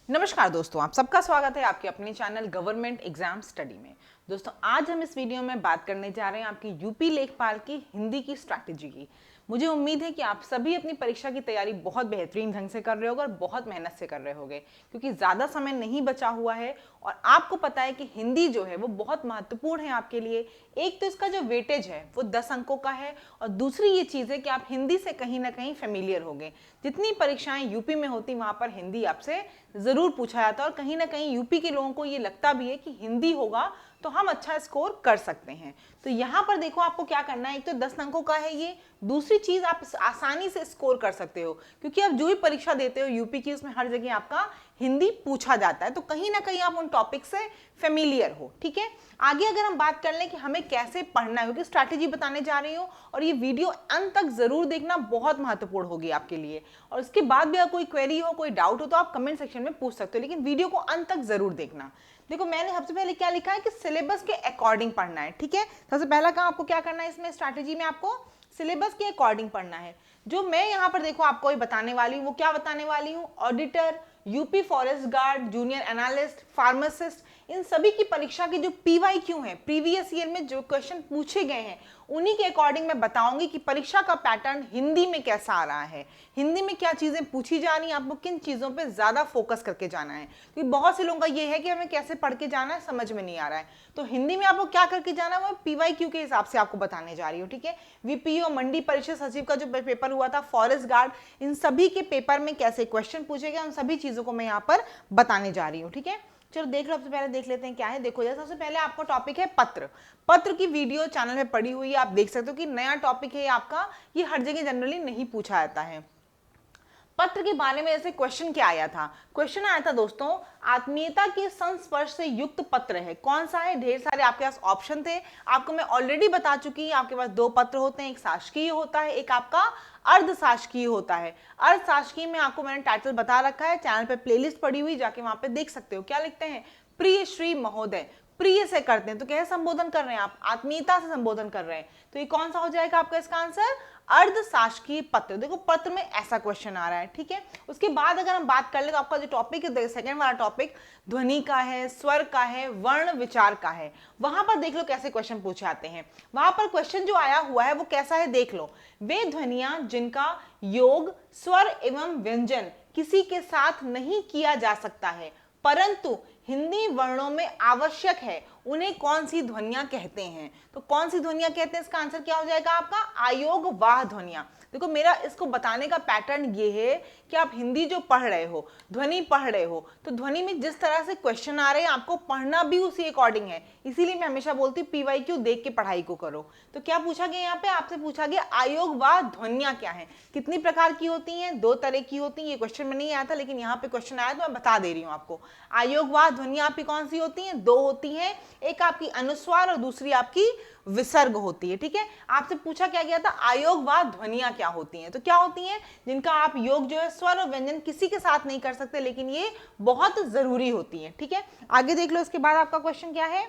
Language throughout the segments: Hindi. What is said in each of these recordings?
नमस्कार दोस्तों, आप सबका स्वागत है आपके अपने चैनल गवर्नमेंट एग्जाम स्टडी में। दोस्तों आज हम इस वीडियो में बात करने जा रहे हैं आपकी यूपी लेखपाल की हिंदी की स्ट्रैटेजी की। मुझे उम्मीद है कि आप सभी अपनी परीक्षा की तैयारी बहुत बेहतरीन ढंग से कर रहे होगे और बहुत मेहनत से कर रहे होगे, क्योंकि ज़्यादा समय नहीं बचा हुआ है और आपको पता है कि हिंदी जो है वो बहुत महत्वपूर्ण है आपके लिए। एक तो इसका जो वेटेज है वो 10 अंकों का है और दूसरी ये चीज़ है कि आप हिंदी से कहीं ना कहीं फेमिलियर होंगे। जितनी परीक्षाएं यूपी में होती वहाँ पर हिंदी आपसे ज़रूर पूछा जाता है और कहीं ना कहीं यूपी के लोगों को ये लगता भी है कि हिंदी होगा तो हम अच्छा स्कोर कर सकते हैं। तो यहाँ पर देखो आपको क्या करना है, एक तो 10 अंकों का है ये, दूसरी चीज़ आप आसानी से स्कोर कर सकते हो क्योंकि आप जो भी परीक्षा देते हो यूपी की उसमें हर जगह आपका हिंदी पूछा जाता है, तो कहीं ना कहीं आप उन टॉपिक से फेमिलियर हो। ठीक है, आगे अगर हम बात कर लें कि हमें कैसे पढ़ना है, क्योंकि स्ट्रैटेजी बताने जा रही हूँ और ये वीडियो अंत तक जरूर देखना, बहुत महत्वपूर्ण होगी आपके लिए। और इसके बाद भी अगर कोई क्वेरी हो, कोई डाउट हो तो आप कमेंट सेक्शन में पूछ सकते हो, लेकिन वीडियो को अंत तक जरूर देखना। देखो मैंने सबसे पहले क्या लिखा है कि सिलेबस के अकॉर्डिंग पढ़ना है। ठीक है, सबसे पहला काम आपको क्या करना है, इसमें स्ट्रैटेजी में आपको सिलेबस के अकॉर्डिंग पढ़ना है। जो मैं यहाँ पर देखो आपको बताने वाली हूँ वो क्या बताने वाली हूँ, auditor, UP forest guard, junior analyst, pharmacist, इन सभी की परीक्षा के जो पीवाईक्यू हैं, प्रीवियस ईयर में जो क्वेश्चन पूछे गए हैं उन्हीं के अकॉर्डिंग मैं बताऊंगी कि परीक्षा का पैटर्न हिंदी में कैसा आ रहा है, हिंदी में क्या चीजें पूछी जा रही हैं, आपको किन चीजों पे ज्यादा फोकस करके जाना है। क्योंकि बहुत से लोगों का ये है कि हमें कैसे पढ़ के जाना है समझ में नहीं आ रहा है, तो हिंदी में आपको क्या करके जाना है वो पीवाईक्यू के हिसाब से आपको बताने जा रही हूँ। ठीक है, वीपीओ मंडी परिषद सचिव का जो पेपर हुआ था, फॉरेस्ट गार्ड, इन सभी के पेपर में कैसे क्वेश्चन पूछे गए उन सभी चीजों को मैं यहाँ पर बताने जा रही हूँ। ठीक है, चलो देख लो, सबसे पहले देख लेते हैं क्या है। देखो जैसे सबसे पहले आपको टॉपिक है पत्र। पत्र की वीडियो चैनल में पड़ी हुई है, आप देख सकते हो कि नया टॉपिक है आपका, ये हर जगह जनरली नहीं पूछा जाता है। पत्र के बारे में ऐसे क्वेश्चन क्या आया था, क्वेश्चन आया था दोस्तों, आत्मीयता के संस्पर्श से युक्त पत्र है, कौन सा है। ढेर सारे आपके पास ऑप्शन थे, आपको मैं ऑलरेडी बता चुकी हूँ। आपके पास दो पत्र होते हैं, एक शासकीय होता है, एक आपका अर्ध शासकीय होता है। अर्ध शासकीय में आपको मैंने टाइटल बता रखा है, चैनल पे प्लेलिस्ट पड़ी हुई, जाके वहां पे देख सकते हो। क्या लिखते हैं, प्रिय श्री महोदय, प्रिय से करते हैं तो कैसे संबोधन कर रहे हैं आप, आत्मीयता से संबोधन कर रहे हैं, तो ये कौन सा हो जाएगा आपका इसका आंसर, अर्ध शासकीय पत्र। देखो पत्र में ऐसा क्वेश्चन आ रहा है। ठीक है, उसके बाद अगर हम बात कर ले तो आपका जो टॉपिक है सेकंड वाला टॉपिक ध्वनि का है, स्वर का है, वर्ण विचार का है। वहां पर देख लो कैसे क्वेश्चन पूछे आते हैं। वहां पर क्वेश्चन जो आया हुआ है वो कैसा है देख लो, वे ध्वनियां जिनका योग स्वर एवं व्यंजन किसी के साथ नहीं किया जा सकता है परंतु हिंदी वर्णों में आवश्यक है, उन्हें कौन सी ध्वनियां कहते हैं। तो कौन सी ध्वनियां कहते हैं, इसका आंसर क्या हो जाएगा आपका, आयोग वाह ध्वनियां। देखो मेरा इसको बताने का पैटर्न ये है कि आप हिंदी जो पढ़ रहे हो, ध्वनि पढ़ रहे हो, तो ध्वनि में जिस तरह से क्वेश्चन आ रहे हैं आपको पढ़ना भी उसी अकॉर्डिंग है। इसीलिए मैं हमेशा बोलती हूँ पीवाईक्यू देख के पढ़ाई को करो। तो क्या पूछा गया यहाँ पे, आपसे पूछा गया आयोग वाह ध्वनियां क्या है, कितनी प्रकार की होती हैं, दो तरह की होती हैं। ये क्वेश्चन में नहीं आया था लेकिन यहाँ पे क्वेश्चन आया तो मैं बता दे रही हूँ आपको। आयोग वाह ध्वनियां आपकी कौन सी होती हैं, दो होती हैं, एक आपकी अनुस्वार और दूसरी आपकी विसर्ग होती है। ठीक है, आपसे पूछा क्या गया था, आयोग व ध्वनियां क्या होती हैं, तो क्या होती हैं, जिनका आप योग जो है स्वर और व्यंजन किसी के साथ नहीं कर सकते लेकिन ये बहुत जरूरी होती है। ठीक है, आगे देख लो, इसके बाद आपका क्वेश्चन क्या है,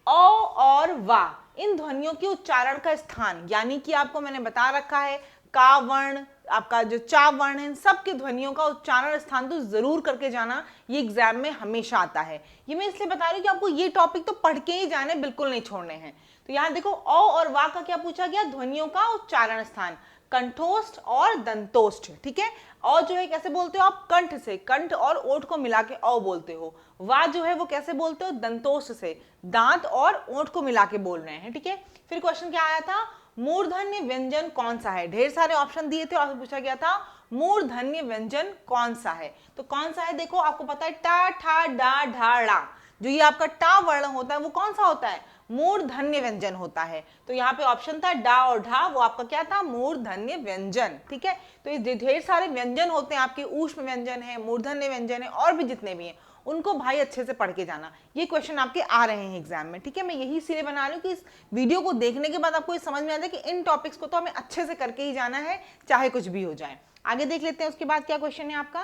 अ और वा इन ध्वनियों के उच्चारण का स्थान, यानी कि आपको मैंने बता रखा है का वर्ण, आपका जो चा वर्ण है, इन सब के ध्वनियों का उच्चारण स्थान तो जरूर करके जाना, ये एग्जाम में हमेशा आता है। ये मैं इसलिए बता रही हूँ कि आपको ये टॉपिक तो पढ़ के ही जाने, बिल्कुल नहीं छोड़ने हैं। तो यहाँ देखो अ और वा का क्या पूछा गया, ध्वनियों का उच्चारण स्थान, कंठोष्ठ और दंतोष्ठ। ठीक है, अ जो है कैसे बोलते हो आप, कंठ से, कंठ और ओठ को मिला के अ बोलते हो। वा जो है वो कैसे बोलते हो, दंतोष्ठ से, दांत और ओठ को मिला के बोल रहे हैं। ठीक है, फिर क्वेश्चन क्या आया था, मूर्धन्य व्यंजन कौन सा है। ढेर सारे ऑप्शन दिए थे और पूछा गया था मूर्धन्य व्यंजन कौन सा है, तो कौन सा है, देखो आपको पता है टा ठा डा ढा ड़ा, जो ये आपका टा वर्ण होता है वो कौन सा होता है, मूर्धन्य व्यंजन होता है। तो यहाँ पे ऑप्शन था डा और ढा, वो आपका क्या था, मूर्धन्य व्यंजन। ठीक है, तो ये ढेर सारे व्यंजन होते हैं आपके, ऊष्म व्यंजन है, मूर्धन्य व्यंजन है, और भी जितने भी हैं उनको भाई अच्छे से पढ़ के जाना। ये क्वेश्चन आपके आ रहे हैं एग्जाम में। ठीक है, मैं यही इसीलिए बना रही हूँ कि इस वीडियो को देखने के बाद आपको ये समझ में आ जाए कि इन टॉपिक्स को तो हमें अच्छे से करके ही जाना है, चाहे कुछ भी हो जाए। आगे देख लेते हैं, उसके बाद क्या क्वेश्चन है आपका,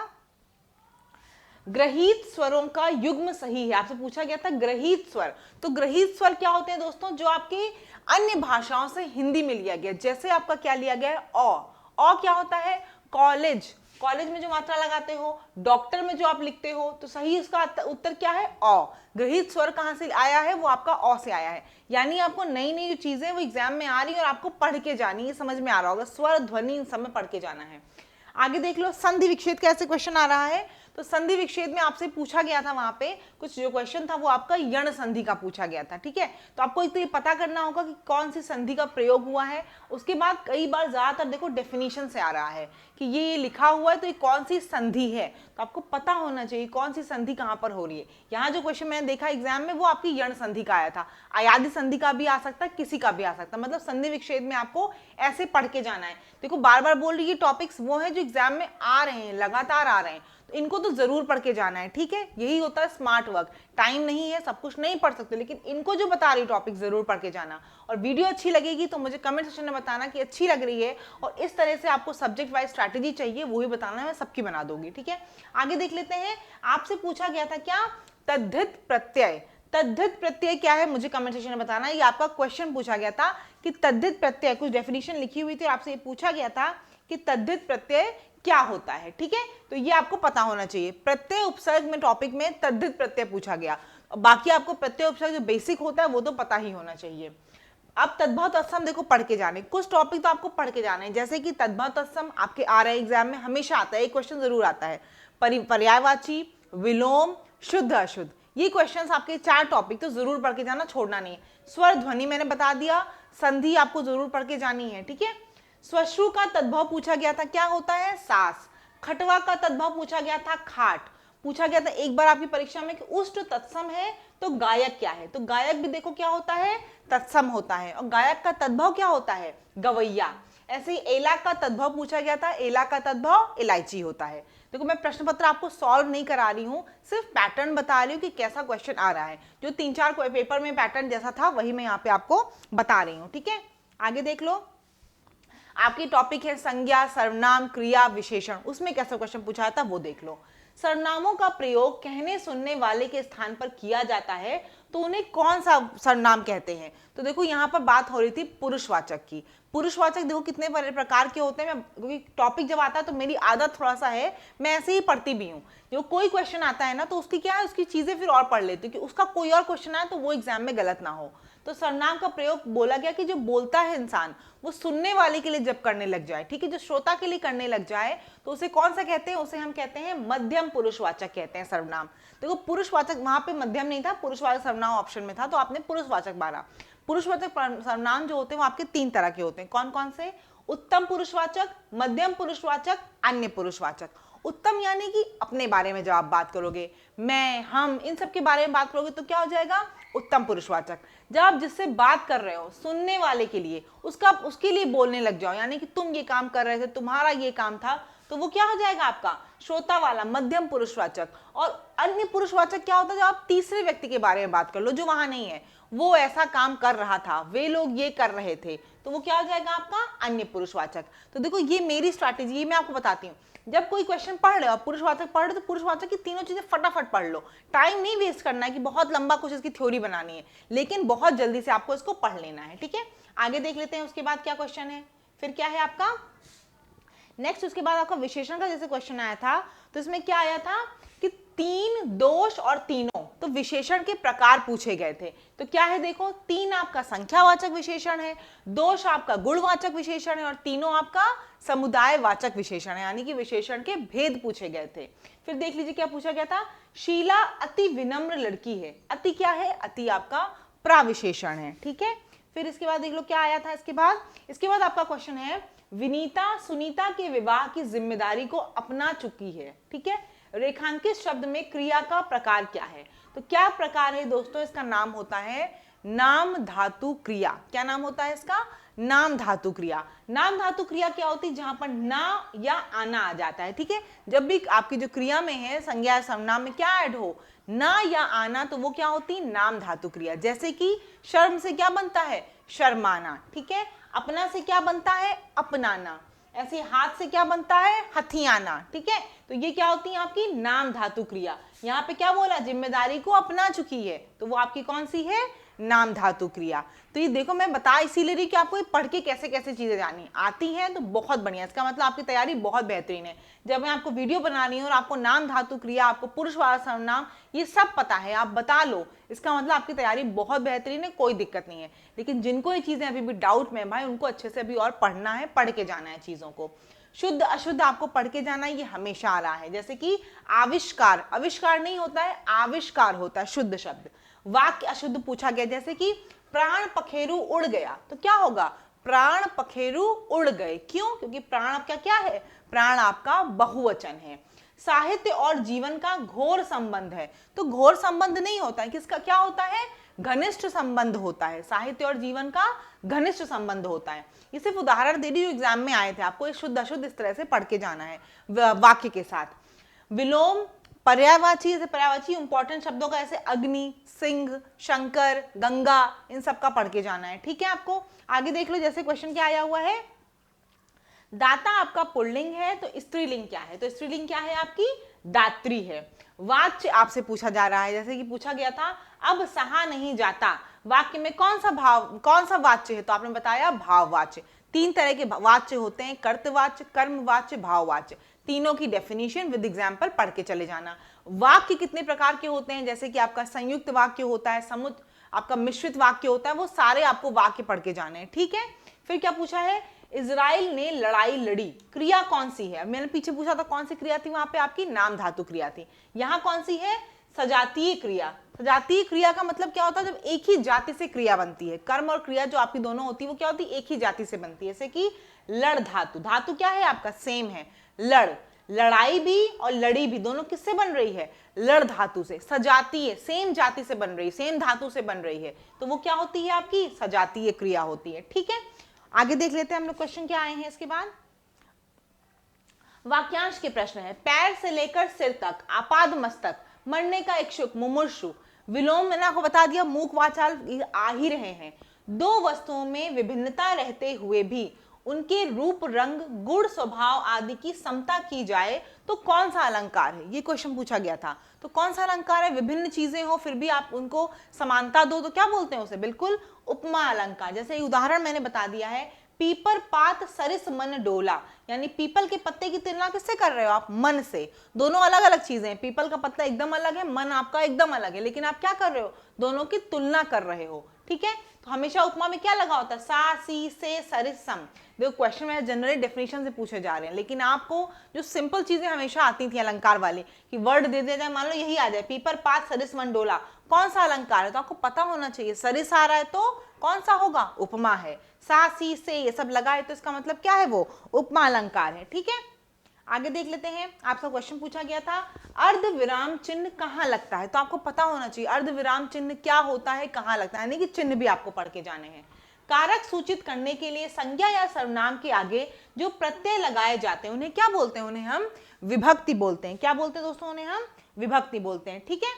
ग्रहित स्वरों का युग्म सही है। आपसे पूछा गया था ग्रहित स्वर, तो ग्रहित स्वर क्या होते हैं दोस्तों, जो आपकी अन्य भाषाओं से हिंदी में लिया गया, जैसे आपका क्या लिया गया है, अ क्या होता है, कॉलेज, कॉलेज में जो मात्रा लगाते हो, डॉक्टर में जो आप लिखते हो, तो सही उसका उत्तर क्या है? अ। गृहीत स्वर कहाँ से आया है? वो आपका अ से आया है। यानी आपको नई नई जो चीजें वो एग्जाम में आ रही है और आपको पढ़ के जानी है, समझ में आ रहा होगा, स्वर ध्वनि इन सब में पढ़ के जाना है। आगे देख लो, संधि विच्छेद का ऐसे क्वेश्चन आ रहा है। तो संधि विच्छेद में आपसे पूछा गया था, वहां पे कुछ जो क्वेश्चन था वो आपका यण संधि का पूछा गया था, ठीक है। तो आपको एक तो ये पता करना होगा कि कौन सी संधि का प्रयोग हुआ है। उसके बाद कई बार ज्यादातर देखो डेफिनेशन से आ रहा है कि ये लिखा हुआ है तो ये कौन सी संधि है, तो आपको पता होना चाहिए कौन सी संधि कहाँ पर हो रही है। यहाँ जो क्वेश्चन मैंने देखा एग्जाम में वो आपकी यण संधि का आया था, अयादि संधि का भी आ सकता है, किसी का भी आ सकता है। मतलब संधि विच्छेद में आपको ऐसे पढ़ के जाना है। देखो बार बार बोल रही है, टॉपिक्स वो है जो एग्जाम में आ रहे हैं, लगातार आ रहे हैं, तो इनको तो जरूर पढ़ के जाना है, ठीक है। यही होता है स्मार्ट वर्क। टाइम नहीं है, सब कुछ नहीं पढ़ सकते, लेकिन इनको जो बता रही टॉपिक जरूर पढ़ के जाना। और वीडियो अच्छी लगेगी तो मुझे कमेंट सेक्शन में बताना कि अच्छी लग रही है, और इस तरह से आपको सब्जेक्ट वाइज स्ट्रैटेजी चाहिए वो भी बताना, मैं सबकी बना दूंगी, ठीक है। आगे देख लेते हैं, आपसे पूछा गया था क्या? तद्धित प्रत्यय। तद्धित प्रत्यय क्या है मुझे कमेंट सेक्शन में बताना। ये आपका क्वेश्चन पूछा गया था कि तद्धित प्रत्यय, कुछ डेफिनेशन लिखी हुई थी, आपसे ये पूछा गया था कि तद्धित प्रत्यय क्या होता है, ठीक है। तो ये आपको पता होना चाहिए। प्रत्यय उपसर्ग में टॉपिक में तद्धित प्रत्यय पूछा गया, बाकी आपको प्रत्यय उपसर्ग जो बेसिक होता है वो तो पता ही होना चाहिए। अब तद्भव तत्सम देखो पढ़ के जाने, कुछ टॉपिक तो आपको पढ़ के जाना है, जैसे कि तद्भव तत्सम आपके आ रहे एग्जाम में हमेशा आता है, एक क्वेश्चन जरूर आता है। पर्यायवाची, विलोम, शुद्ध अशुद्ध, ये क्वेश्चंस आपके 4 टॉपिक तो जरूर पढ़ के जाना, छोड़ना नहीं है। स्वर ध्वनि मैंने बता दिया, संधि आपको जरूर पढ़ के जानी है, ठीक है। श्वश्रु का तद्भव पूछा गया था, क्या होता है? सास। खटवा का तद्भव पूछा गया था, खाट। पूछा गया था एक बार आपकी परीक्षा में कि उष्ट तत्सम है तो गायक क्या है? तो गायक भी देखो क्या होता है? तत्सम होता है। और गायक का तद्भव क्या होता है? गवैया। ऐसे ही एला का तद्भव पूछा गया था, एला का तद्भव इलायची होता है। देखो मैं प्रश्न पत्र आपको सॉल्व नहीं करा रही हूँ, सिर्फ पैटर्न बता रही हूँ कि कैसा क्वेश्चन आ रहा है। जो 3-4 पेपर में पैटर्न जैसा था वही मैं यहाँ पे आपको बता रही हूँ, ठीक है। आगे देख लो, आपकी टॉपिक है संज्ञा, सर्वनाम, क्रिया, विशेषण, उसमें कैसा क्वेश्चन पूछा था वो देख लो। सर्वनामों का प्रयोग कहने सुनने वाले के स्थान पर किया जाता है तो उन्हें कौन सा सर्वनाम कहते हैं? तो देखो यहाँ पर बात हो रही थी पुरुषवाचक की। पुरुषवाचक देखो कितने प्रकार के होते हैं, मैं क्योंकि टॉपिक जब आता है तो मेरी आदत थोड़ा सा है, मैं ऐसे ही पढ़ती भी हूँ। जो कोई क्वेश्चन आता है ना तो उसकी क्या है, उसकी चीजें फिर और पढ़ लेती हूँ कि उसका कोई और क्वेश्चन आए तो वो एग्जाम में गलत ना हो। तो सर्वनाम का प्रयोग बोला गया कि जो बोलता है इंसान वो सुनने वाले के लिए जब करने लग जाए, ठीक है, जो श्रोता के लिए करने लग जाए तो उसे कौन सा कहते हैं? उसे हम कहते हैं मध्यम पुरुषवाचक कहते हैं सर्वनाम। देखो पुरुषवाचक वहां पे मध्यम नहीं था, पुरुषवाचक सर्वनाम ऑप्शन में था तो आपने पुरुषवाचक मारा। पुरुषवाचक सर्वनाम जो होते हैं वो आपके 3 तरह के होते हैं। कौन कौन से? उत्तम पुरुषवाचक, मध्यम पुरुषवाचक, अन्य पुरुषवाचक। उत्तम यानी कि अपने बारे में जब आप बात करोगे, मैं, हम, इन सब के बारे में बात करोगे तो क्या हो जाएगा? उत्तम पुरुषवाचक। जब आप जिससे बात कर रहे हो सुनने वाले के लिए, उसके लिए बोलने लग जाओ, यानी कि तुम ये काम कर रहे थे, तुम्हारा ये काम था, तो वो क्या हो जाएगा आपका? श्रोता वाला, मध्यम पुरुषवाचक। और अन्य पुरुषवाचक क्या होता है? जब आप तीसरे व्यक्ति के बारे में बात कर लो जो वहां नहीं है, वो ऐसा काम कर रहा था, वे लोग ये कर रहे थे, तो वो क्या हो जाएगा आपका? अन्य पुरुषवाचक। तो देखो ये मेरी स्ट्रैटेजी, ये मैं आपको बताती हूँ। जब कोई क्वेश्चन पढ़ रहे हो, पुरुषवाचक पढ़ रहे हो, तो पुरुषवाचक की तीनों चीजें फटाफट पढ़ लो। टाइम नहीं वेस्ट करना है कि बहुत लंबा कुछ इसकी थ्योरी बनानी है, लेकिन बहुत जल्दी से आपको इसको पढ़ लेना है, ठीक है। आगे देख लेते हैं उसके बाद क्या क्वेश्चन है। फिर क्या है आपका नेक्स्ट, उसके बाद आपका विशेषण का जैसे क्वेश्चन आया था तो इसमें क्या आया था कि 3 दोष और तीनों, तो विशेषण के प्रकार पूछे गए थे। तो क्या है देखो, 3 आपका संख्यावाचक विशेषण है, दोष आपका गुणवाचक विशेषण है और तीनों आपका समुदायवाचक विशेषण है, यानी कि विशेषण के भेद पूछे गए थे। फिर देख लीजिए क्या पूछा गया था, शीला अति विनम्र लड़की है। अति क्या है? अति आपका प्राविशेषण है, ठीक है। फिर इसके बाद देख लो क्या आया था इसके बाद आपका क्वेश्चन है, विनीता सुनीता के विवाह की जिम्मेदारी को अपना चुकी है, ठीक है। रेखांकित शब्द में क्रिया का प्रकार क्या है? तो क्या प्रकार है दोस्तों? इसका नाम होता है नाम धातु क्रिया। क्या नाम होता है इसका? नाम धातु क्रिया। नाम धातु क्रिया क्या होती है? जहां पर ना या आना आ जाता है, ठीक है। जब भी आपकी जो क्रिया में है, संज्ञा सर्वनाम में क्या ऐड हो, ना या आना, तो वो क्या होती? नाम धातु क्रिया। जैसे कि शर्म से क्या बनता है? शर्माना, ठीक है। अपना से क्या बनता है? अपनाना। ऐसे हाथ से क्या बनता है? हथियाना, ठीक है। तो ये क्या होती है आपकी? नाम धातु क्रिया। यहाँ पे क्या बोला? जिम्मेदारी को अपना चुकी है, तो वो आपकी कौन सी है? नाम धातु क्रिया। तो ये देखो मैं बता इसीलिए रही कि आपको ये पढ़ के कैसे कैसे चीजें जानी आती हैं तो बहुत बढ़िया, इसका मतलब आपकी तैयारी बहुत बेहतरीन है। जब मैं आपको वीडियो बना रही हूँ और आपको नाम धातु क्रिया, आपको पुरुषवाचक सर्वनाम ये सब पता है, आप बता लो, इसका मतलब आपकी तैयारी बहुत बेहतरीन है, कोई दिक्कत नहीं है। लेकिन जिनको ये चीजें अभी भी डाउट में भाई, उनको अच्छे से अभी और पढ़ना है, पढ़ के जाना है चीजों को। शुद्ध अशुद्ध आपको पढ़ के जाना है, ये हमेशा आ रहा है। जैसे कि आविष्कार, आविष्कार नहीं होता है, आविष्कार होता है शुद्ध शब्द। वाक्य अशुद्ध पूछा गया, जैसे कि प्राण पखेरु उड़ गया, तो क्या होगा, प्राण पखेरु उड़ गए। क्यों? क्योंकि प्राण आपका क्या है, प्राण आपका बहुवचन है। साहित्य और जीवन का घोर संबंध है, तो घोर संबंध नहीं होता है, किसका क्या होता है, घनिष्ठ संबंध होता है। साहित्य और जीवन का घनिष्ठ संबंध होता है। ये सिर्फ उदाहरण दे रही हूं, एग्जाम में आए थे, आपको ये शुद्ध अशुद्ध इस तरह से पढ़ के जाना है वाक्य के साथ। विलोम पर्यायवाची, जैसे पर्यायवाची इंपॉर्टेंट शब्दों का, ऐसे अग्नि, सिंह, शंकर, गंगा, इन सब का पढ़ के जाना है। ठीक है, आपको आगे देख लो, जैसे क्वेश्चन क्या आया हुआ है, दाता आपका पुल्लिंग है तो स्त्रीलिंग क्या है, तो स्त्रीलिंग क्या है आपकी, दात्री है। वाच्य आपसे पूछा जा रहा है, जैसे कि पूछा गया था अब सहा नहीं जाता, वाक्य में कौन सा भाव, कौन सा वाच्य है, तो आपने बताया भाववाच्य। तीन तरह के वाच्य होते हैं, कर्तवाच्य, कर्मवाच्य, भाववाच्य। तीनों की डेफिनेशन विद एग्जांपल पढ़ के चले जाना। वाक्य कितने प्रकार के होते हैं, जैसे कि आपका संयुक्त वाक्य होता है, आपका मिश्रित वाक्य होता है, वो सारे आपको वाक्य पढ़ के जाने हैं। ठीक है, फिर क्या पूछा है, इजराइल ने लड़ाई लड़ी, क्रिया कौन सी है, मैंने पीछे पूछा था कौन सी क्रिया थी, वहां पे आपकी नाम धातु क्रिया थी। यहां कौन सी है, सजातीय क्रिया। सजातीय क्रिया का मतलब क्या होता है, जब एक ही जाति से क्रिया बनती है, कर्म और क्रिया जो आपकी दोनों होती है वो क्या होती है, एक ही जाति से बनती है। जैसे कि लड़ धातु, धातु क्या है आपका, सेम है, लड़, लड़ाई भी और लड़ी भी दोनों किससे बन रही है, लड़ धातु से। सजातीय सेम जाति से बन रही, सेम धातु से बन रही है, तो वो क्या होती है आपकी सजातीय क्रिया होती है। ठीक है, आगे देख लेते हैं हम लोग क्वेश्चन क्या आए हैं इसके बाद। वाक्यांश के प्रश्न है, पैर से लेकर सिर तक, आपाद मस्तक, मरने का इच्छुक, मुमुर्षु। विलोम मैंने आपको बता दिया, मूक वाचाल आ ही रहे हैं। दो वस्तुओं में विभिन्नता रहते हुए भी उनके रूप, रंग, गुण, स्वभाव आदि की समता की जाए तो कौन सा अलंकार है, ये क्वेश्चन पूछा गया था। तो कौन सा अलंकार है, विभिन्न चीजें हो फिर भी आप उनको समानता दो तो क्या बोलते हैं उसे, बिल्कुल उपमा अलंकार। जैसे उदाहरण मैंने बता दिया है, पीपर पात सरिस मन डोला, यानी पीपल के पत्ते की तुलना किससे कर रहे हो आप, मन से। दोनों अलग अलग चीजें हैं, पीपल का पत्ता एकदम अलग है, मन आपका एकदम अलग है, लेकिन आप क्या कर रहे हो, दोनों की तुलना कर रहे हो। ठीक है, तो हमेशा उपमा में क्या लगा होता है, सा, सी, से, सरिस, सम। देखो क्वेश्चन में जनरली डेफिनेशन से पूछे जा रहे हैं, लेकिन आपको जो सिंपल चीजें हमेशा आती थी अलंकार वाली, कि वर्ड दे दिया जाए, मान लो यही आ जाए, पीपर पात सरिस मन डोला, कौन सा अलंकार है, तो आपको पता होना चाहिए। सरिस आ रहा है तो कौन सा होगा, उपमा है। सा, सी, से ये सब लगा है तो इसका मतलब क्या है, वो उपमा अलंकार है। ठीक है, आगे देख लेते हैं। आपसे क्वेश्चन पूछा गया था, अर्ध विराम चिन्ह कहाँ लगता है, तो आपको पता होना चाहिए अर्ध विराम चिन्ह क्या होता है, कहाँ लगता है, यानी कि चिन्ह भी आपको पढ़ के जाने हैं। कारक सूचित करने के लिए संज्ञा या सर्वनाम के आगे जो प्रत्यय लगाए जाते हैं उन्हें क्या बोलते हैं, उन्हें हम विभक्ति बोलते हैं। क्या बोलते हैं दोस्तों, उन्हें हम विभक्ति बोलते हैं। ठीक है,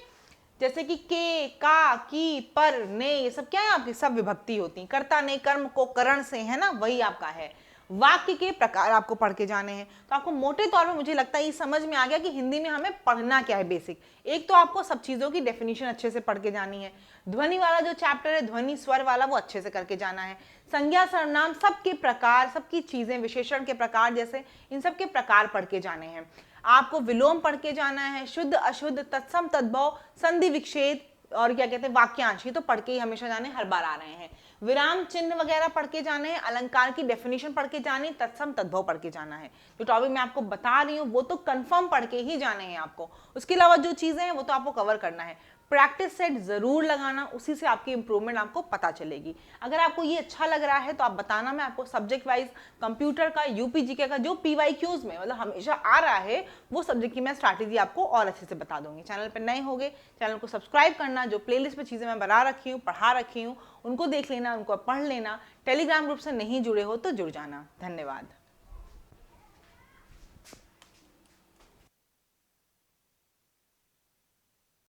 जैसे कि के, का, की, पर, ने, ये सब क्या है आपकी, सब विभक्ति होती है। कर्ता ने कर्म को करण से, है ना, वही आपका है। वाक्य के प्रकार आपको पढ़ के जाने हैं, तो आपको मोटे तौर पे मुझे लगता है ये समझ में आ गया कि हिंदी में हमें पढ़ना क्या है बेसिक। एक तो आपको सब चीजों की डेफिनेशन अच्छे से पढ़ के जानी है, ध्वनि वाला जो चैप्टर है ध्वनि स्वर वाला वो अच्छे से करके जाना है, संज्ञा सर्वनाम सबके प्रकार, सबकी चीजें, विशेषण के प्रकार जैसे इन सब के प्रकार पढ़ के जाने हैं। आपको विलोम पढ़ के जाना है, शुद्ध अशुद्ध, तत्सम तद्भव, संधि विच्छेद और क्या कहते हैं वाक्यांश, ये तो पढ़ के ही हमेशा जाने, हर बार आ रहे हैं। विराम चिन्ह वगैरह पढ़ के जाने हैं, अलंकार की डेफिनेशन पढ़ के जानी, तत्सम तद्भव पढ़ के जाना है। जो टॉपिक मैं आपको बता रही हूँ वो तो कंफर्म पढ़ के ही जाने हैं आपको, उसके अलावा जो चीजें हैं वो तो आपको कवर करना है। प्रैक्टिस सेट जरूर लगाना, उसी से आपकी इंप्रूवमेंट आपको पता चलेगी। अगर आपको ये अच्छा लग रहा है तो आप बताना, मैं आपको सब्जेक्ट वाइज कंप्यूटर का, यूपी जीके का जो PYQs में मतलब हमेशा आ रहा है वो सब्जेक्ट की मैं स्ट्रैटेजी आपको और अच्छे से बता दूंगी। चैनल पर नए होंगे चैनल को सब्सक्राइब करना, जो प्लेलिस्ट में चीजें मैं बना रखी हूँ, पढ़ा रखी हूँ, उनको देख लेना, उनको पढ़ लेना। टेलीग्राम ग्रुप से नहीं जुड़े हो तो जुड़ जाना। धन्यवाद।